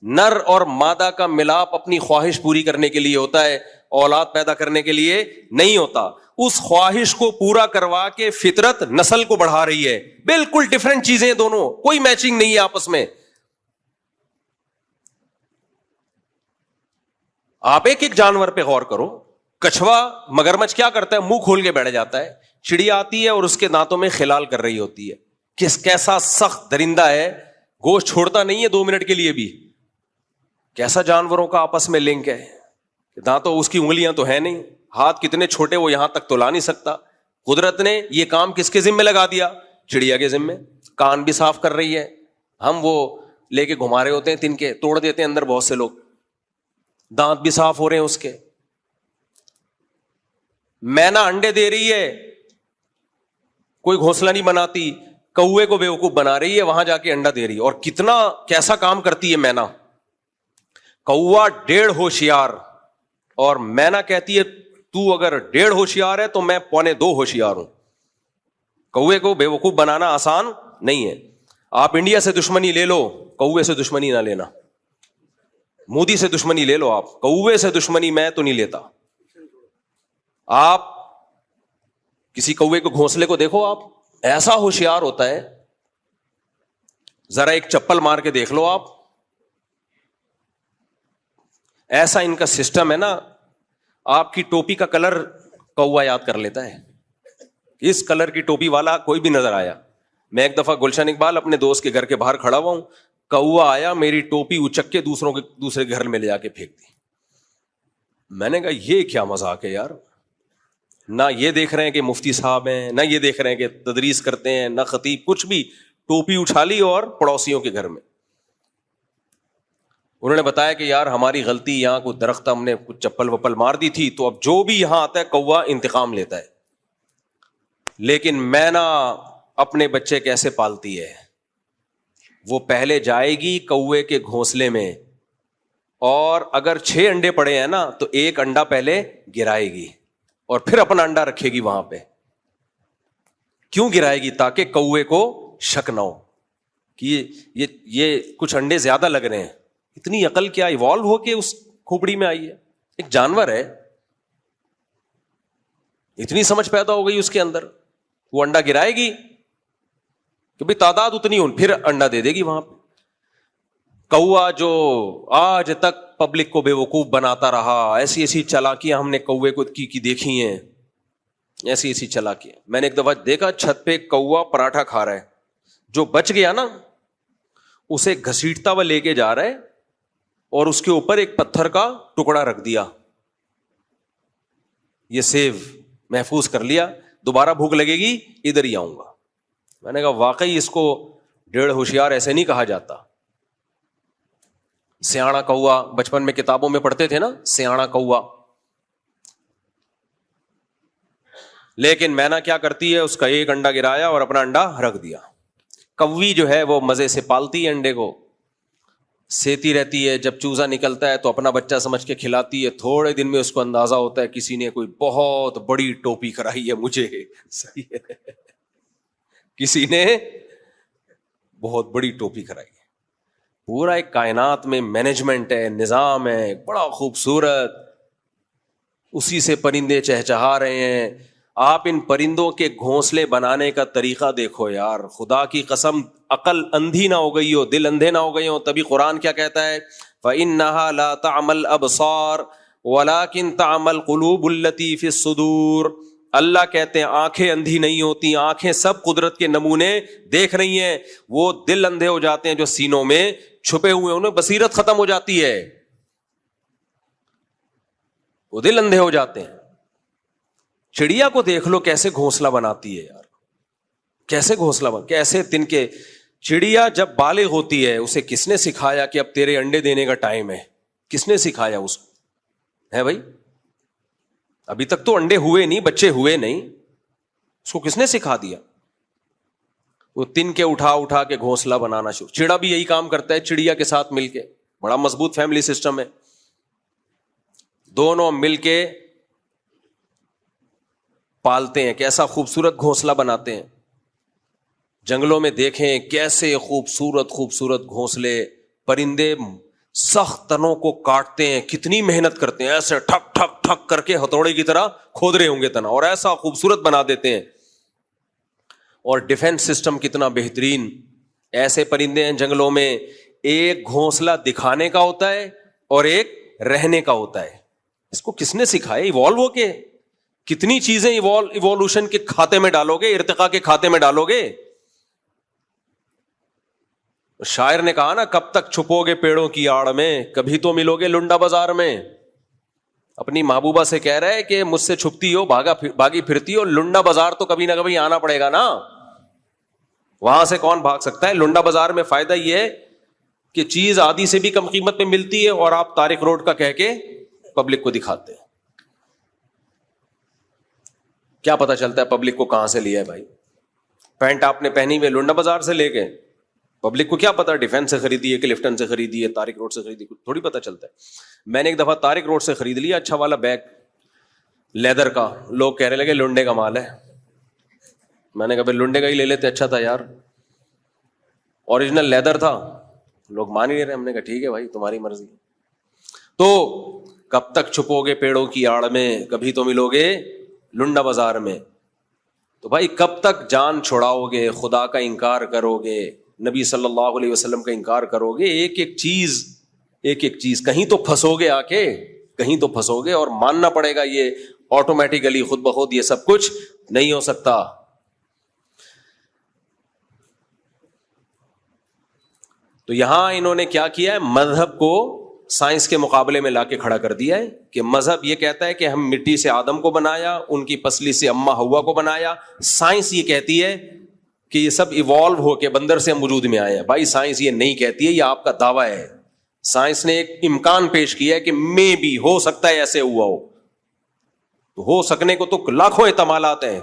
نر اور مادہ کا ملاپ اپنی خواہش پوری کرنے کے لیے ہوتا ہے، اولاد پیدا کرنے کے لیے نہیں ہوتا. اس خواہش کو پورا کروا کے فطرت نسل کو بڑھا رہی ہے. بالکل ڈفرنٹ چیزیں دونوں، کوئی میچنگ نہیں ہے آپس میں. آپ ایک ایک جانور پہ غور کرو. کچھوا مگرمچھ کیا کرتا ہے؟ منہ کھول کے بیٹھ جاتا ہے. چڑیا آتی ہے اور اس کے دانتوں میں خلال کر رہی ہوتی ہے. کیسا سخت درندہ ہے، گوشت چھوڑتا نہیں ہے 2 منٹ کے لیے بھی. کیسا جانوروں کا آپس میں لنک ہے. دانتوں، اس کی انگلیاں تو ہے نہیں، ہاتھ کتنے چھوٹے وہ یہاں تک تو لا نہیں سکتا. قدرت نے یہ کام کس کے ذمہ لگا دیا؟ چڑیا کے ذمہ. کان بھی صاف کر رہی ہے. ہم وہ لے کے گھما رہے ہوتے ہیں تن کے، توڑ دیتے ہیں اندر بہت سے لوگ. دانت بھی صاف ہو رہے ہیں اس کے. مینا انڈے دے رہی ہے، کوئی گھونسلہ نہیں بناتی، کوے کو بیوقوف بنا رہی ہے، وہاں جا کے انڈا دے رہی ہے. اور کتنا کیسا کام کرتی ہے مینا. کوا 1.5 ہوشیار، اور مینا کہتی ہے تو اگر 1.5 ہوشیار ہے تو میں 1.25 ہوشیار ہوں. کوے کو بیوقوف بنانا آسان نہیں ہے. آپ انڈیا سے دشمنی لے لو، کوے سے دشمنی نہ لینا. مودی سے دشمنی لے لو، آپ کوے سے دشمنی میں تو نہیں لیتا. آپ کسی کوے کو گھونسلے کو دیکھو، آپ ایسا ہوشیار ہوتا ہے، ذرا ایک چپل مار کے دیکھ لو آپ. ایسا ان کا سسٹم ہے نا. آپ کی ٹوپی کا کلر کوا یاد کر لیتا ہے. اس کلر کی ٹوپی والا کوئی بھی نظر آیا. میں ایک دفعہ گلشن اقبال اپنے دوست کے گھر کے باہر کھڑا ہوا ہوں، کوا آیا، میری ٹوپی اچک کے دوسرے گھر میں لے جا کے پھینک دی. میں نے کہا یہ کیا مذاق ہے یار. نہ یہ دیکھ رہے ہیں کہ مفتی صاحب ہیں، نہ یہ دیکھ رہے ہیں کہ تدریس کرتے ہیں، نہ خطیب، کچھ بھی. ٹوپی اٹھا لی اور پڑوسیوں کے گھر میں. انہوں نے بتایا کہ یار ہماری غلطی، یہاں کوئی درخت ہم نے کچھ چپل وپل مار دی تھی، تو اب جو بھی یہاں آتا ہے کوا انتقام لیتا ہے. لیکن مینا اپنے بچے کیسے پالتی ہے؟ وہ پہلے جائے گی کوے کے گھونسلے میں، اور اگر 6 انڈے پڑے ہیں نا تو 1 انڈا پہلے گرائے گی اور پھر اپنا انڈا رکھے گی وہاں پہ. کیوں گرائے گی؟ تاکہ کوے کو شک نہ ہو کہ یہ کچھ انڈے زیادہ لگ رہے ہیں. اتنی عقل کیا ایوالو ہو کے اس کھوپڑی میں آئی ہے. ایک جانور ہے، اتنی سمجھ پیدا ہو گئی اس کے اندر. وہ انڈا گرائے گی کہ بھئی تعداد اتنی ہو، پھر انڈا دے دے گی وہاں پہ. کوا جو آج تک پبلک کو بے وقوف بناتا رہا، ایسی ایسی چالاکیاں ہم نے کوے کو کی دیکھی ہیں، ایسی ایسی چالاکیاں. میں نے ایک دفعہ دیکھا چھت پہ کوا پراٹھا کھا رہا ہے، جو بچ گیا نا اسے گھسیٹتا ہوا لے کے جا رہا ہے اور اس کے اوپر ایک پتھر کا ٹکڑا رکھ دیا. یہ سیو محفوظ کر لیا، دوبارہ بھوک لگے گی ادھر ہی آؤں گا. میں نے کہا واقعی اس کو 1.5 ہوشیار ایسے نہیں کہا جاتا. سیاڑا کوا، بچپن میں کتابوں میں پڑھتے تھے نا، سیاڑا کوا. لیکن مینا کیا کرتی ہے؟ اس کا 1 انڈا گرایا اور اپنا انڈا رکھ دیا. کوی جو ہے وہ مزے سے پالتی ہے انڈے کو، سیتی رہتی ہے. جب چوزا نکلتا ہے تو اپنا بچہ سمجھ کے کھلاتی ہے. تھوڑے دن میں اس کو اندازہ ہوتا ہے کسی نے کوئی بہت بڑی ٹوپی کرائی ہے مجھے. صحیح ہے، کسی نے بہت بڑی ٹوپی کرائی ہے. پورا ایک کائنات میں مینجمنٹ ہے، نظام ہے بڑا خوبصورت. اسی سے پرندے چہچہا رہے ہیں. آپ ان پرندوں کے گھونسلے بنانے کا طریقہ دیکھو یار. خدا کی قسم عقل اندھی نہ ہو گئی ہو، دل اندھے نہ ہو گئے ہو. تبھی قرآن کیا کہتا ہے؟ فَإِنَّهَا لَا تَعْمَى الْأَبْصَارُ وَلَكِنْ تَعْمَى الْقُلُوبُ الَّتِي فِي الصُّدُورِ. اللہ کہتے ہیں آنکھیں اندھی نہیں ہوتی، آنکھیں سب قدرت کے نمونے دیکھ رہی ہیں. وہ دل اندھے ہو جاتے ہیں جو سینوں میں چھپے ہوئے، انہیں بصیرت ختم ہو جاتی ہے، وہ دل اندھے ہو جاتے ہیں. چڑیا کو دیکھ لو کیسے گھونسلہ بناتی ہے یار، کیسے گھونسلہ کیسے تن کے. چڑیا جب بالغ ہوتی ہے اسے کس نے سکھایا کہ اب تیرے انڈے دینے کا ٹائم ہے؟ کس نے سکھایا اس کو؟ ہے بھائی، ابھی تک تو انڈے ہوئے نہیں، بچے ہوئے نہیں، اس کو کس نے سکھا دیا؟ وہ تن کے اٹھا کے گھونسلہ بنانا شروع. چڑا بھی یہی کام کرتا ہے چڑیا کے ساتھ مل کے. بڑا مضبوط فیملی سسٹم ہے، دونوں مل کے پالتے ہیں. کیسا خوبصورت گھونسلہ بناتے ہیں. جنگلوں میں دیکھیں کیسے خوبصورت خوبصورت گھونسلے. پرندے سخت تنوں کو کاٹتے ہیں, کتنی محنت کرتے ہیں, ایسے ٹھک ٹھک ٹھک کر کے ہتھوڑے کی طرح کھود رہے ہوں گے تنا, اور ایسا خوبصورت بنا دیتے ہیں. اور ڈیفنس سسٹم کتنا بہترین. ایسے پرندے ہیں جنگلوں میں, ایک گھونسلہ دکھانے کا ہوتا ہے اور ایک رہنے کا ہوتا ہے. اس کو کس نے سکھایا؟ ایوالو ہو کے کتنی چیزیں ایوولوشن کے کھاتے میں ڈالو گے, ارتقاء کے کھاتے میں ڈالو گے. شاعر نے کہا نا, کب تک چھپو گے پیڑوں کی آڑ میں, کبھی تو ملو گے لنڈا بازار میں. اپنی محبوبہ سے کہہ رہا ہے کہ مجھ سے چھپتی ہو, بھاگی پھرتی ہو, لنڈا بازار تو کبھی نہ کبھی آنا پڑے گا نا. وہاں سے کون بھاگ سکتا ہے؟ لنڈا بازار میں فائدہ یہ ہے کہ چیز آدھی سے بھی کم قیمت میں ملتی ہے, اور آپ طارق روڈ کا کہہ کے پبلک کو دکھاتے ہیں. کیا پتا چلتا ہے پبلک کو کہاں سے لیا ہے بھائی؟ پینٹ آپ نے پہنی ہوئی لنڈا بازار سے لے کے, پبلک کو کیا پتا ڈیفینس سے خریدی ہے کہ لفٹن سے خریدی ہے, طارق روڈ سے خریدی, کچھ تھوڑی پتا چلتا ہے. میں نے ایک دفعہ طارق روڈ سے خرید لیا اچھا والا بیگ لیدر کا, لوگ کہنے لگے لنڈے کا مال ہے. میں نے کہا بھائی لنڈے کا ہی لے لیتے, اچھا تھا یار, اوریجنل لیدر تھا. لوگ مان ہی نہیں رہے. ہم نے کہا ٹھیک ہے بھائی تمہاری مرضی. تو کب تک چھپو گے پیڑوں کی آڑ میں, کبھی تو ملو گے لنڈا بازار میں. تو بھائی کب تک جان چھڑاؤ گے, خدا کا انکار کرو گے, نبی صلی اللہ علیہ وسلم کا انکار کرو گے, ایک ایک چیز کہیں تو پھنسو گے, آ کے کہیں تو پھنسو گے. اور ماننا پڑے گا یہ آٹومیٹیکلی خود بخود یہ سب کچھ نہیں ہو سکتا. تو یہاں انہوں نے کیا کیا ہے, مذہب کو سائنس کے مقابلے میں لا کے کھڑا کر دیا ہے کہ مذہب یہ کہتا ہے کہ ہم مٹی سے آدم کو بنایا, ان کی پسلی سے اماں ہوا کو بنایا. سائنس یہ کہتی ہے کہ یہ سب ایوالو ہو کے بندر سے ہم وجود میں آئے ہیں. بھائی سائنس یہ نہیں کہتی ہے, یہ آپ کا دعویٰ ہے. سائنس نے ایک امکان پیش کیا ہے کہ میں بھی ہو سکتا ہے ایسے ہوا ہو. تو ہو سکنے کو تو لاکھوں احتمالات ہیں.